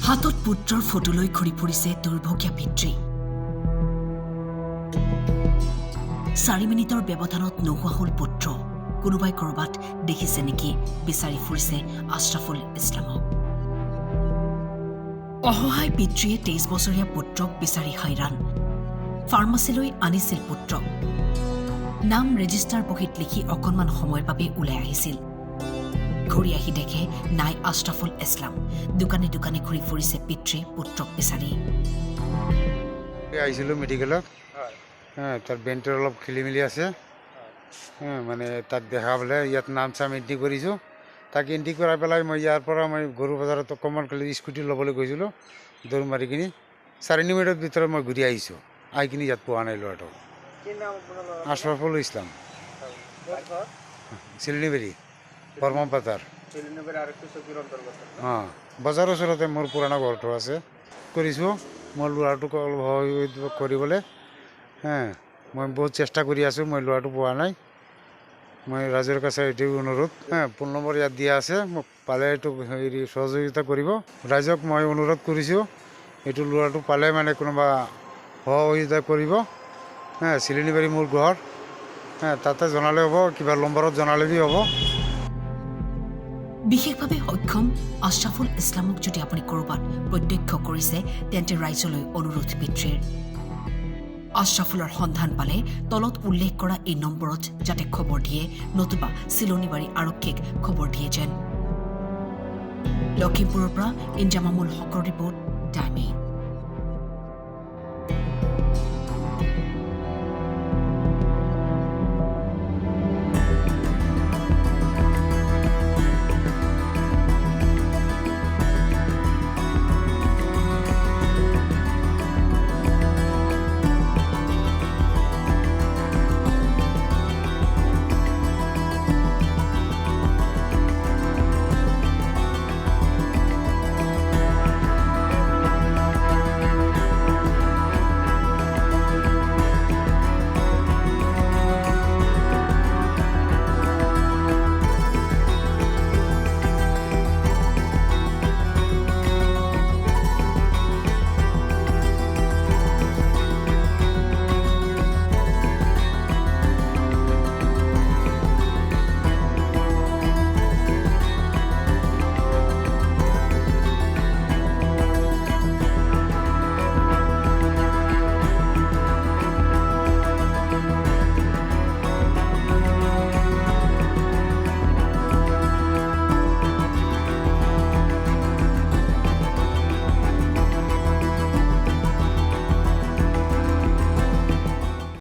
হাতত পুত্ৰৰ ফটো লৈ ঘূৰি ফুৰিছে দুৰ্ভগীয়া পিতৃ। 4 মিনিটৰ ব্যৱধানত নোহোৱা হ'ল পুত্ৰ। কোনোবাই ক'ৰবাত দেখিছে নেকি বিচাৰি ফুৰিছে আশ্ৰাফুল ইছলামক। অসহায় পিতৃয়ে 23 বছৰীয়া পুত্ৰক বিচাৰি হাইৰাণ। ফাৰ্মাচীলৈ আনিছিল পুত্ৰক। নাম ৰেজিষ্টাৰ বহীত লিখি অকণমান সময়ৰ বাবে ওলাই আহিছিল। ঘূৰি আহি দেখে নাই আশ্ৰাফুল ইছলাম। দোকানে দোকানে ঘূৰি ফুৰিছে পিতৃ পুত্ৰক বিচাৰি। আহিছিলোঁ মেডিকেলত, তাৰ বেণ্টৰ অলপ খেলি মেলি আছে, মানে তাক দেখাবলৈ ইয়াত নাম চাম এণ্ট্ৰি কৰিছোঁ। তাক এণ্ট্ৰি কৰাই পেলাই মই ইয়াৰ পৰা মই গৰু বজাৰত অকণমান স্কুটি ল'বলৈ গৈছিলোঁ, দৌৰ মাৰি কিনি 4 মিনিটৰ ভিতৰত মই ঘূৰি আহিছোঁ। আহি কিনি ইয়াত পোৱা নাই ল'ৰাটো। আশ্ৰাফুল ইছলাম, চিলনিবাৰী বৰ্মপাতাৰ। বজাৰৰ ওচৰতে মোৰ পুৰণা ঘৰটো আছে। কৰিছোঁ মই ল'ৰাটোক অলপ সহযোগ কৰিবলৈ। মই বহুত চেষ্টা কৰি আছোঁ, মই ল'ৰাটো পোৱা নাই। মই ৰাইজৰ কাছে এইটোৱে অনুৰোধ, ফোন নম্বৰ ইয়াত দিয়া আছে, মোক পালে এইটো হেৰি সহযোগিতা কৰিব। ৰাইজক মই অনুৰোধ কৰিছোঁ, এইটো ল'ৰাটো পালে মানে কোনোবা সহযোগিতা কৰিব। চিলনিবাৰী মোৰ ঘৰ, তাতে জনালে হ'ব, কিবা নম্বৰত জনালেই হ'ব। বিশেষভাৱে সক্ষম আশ্ৰাফুল ইছলামক যদি আপুনি ক'ৰবাত প্ৰত্যক্ষ কৰিছে, তেন্তে ৰাইজলৈ অনুৰোধ পিতৃৰ। আশ্ৰাফুলৰ সন্ধান পালে তলত উল্লেখ কৰা এই নম্বৰত যাতে খবৰ দিয়ে, নতুবা চিলনিবাৰী আৰক্ষীক খবৰ দিয়ে যেন। লখিমপুৰৰ পৰা ইনজামামুল হকৰ ৰিপৰ্ট, টাইম 8।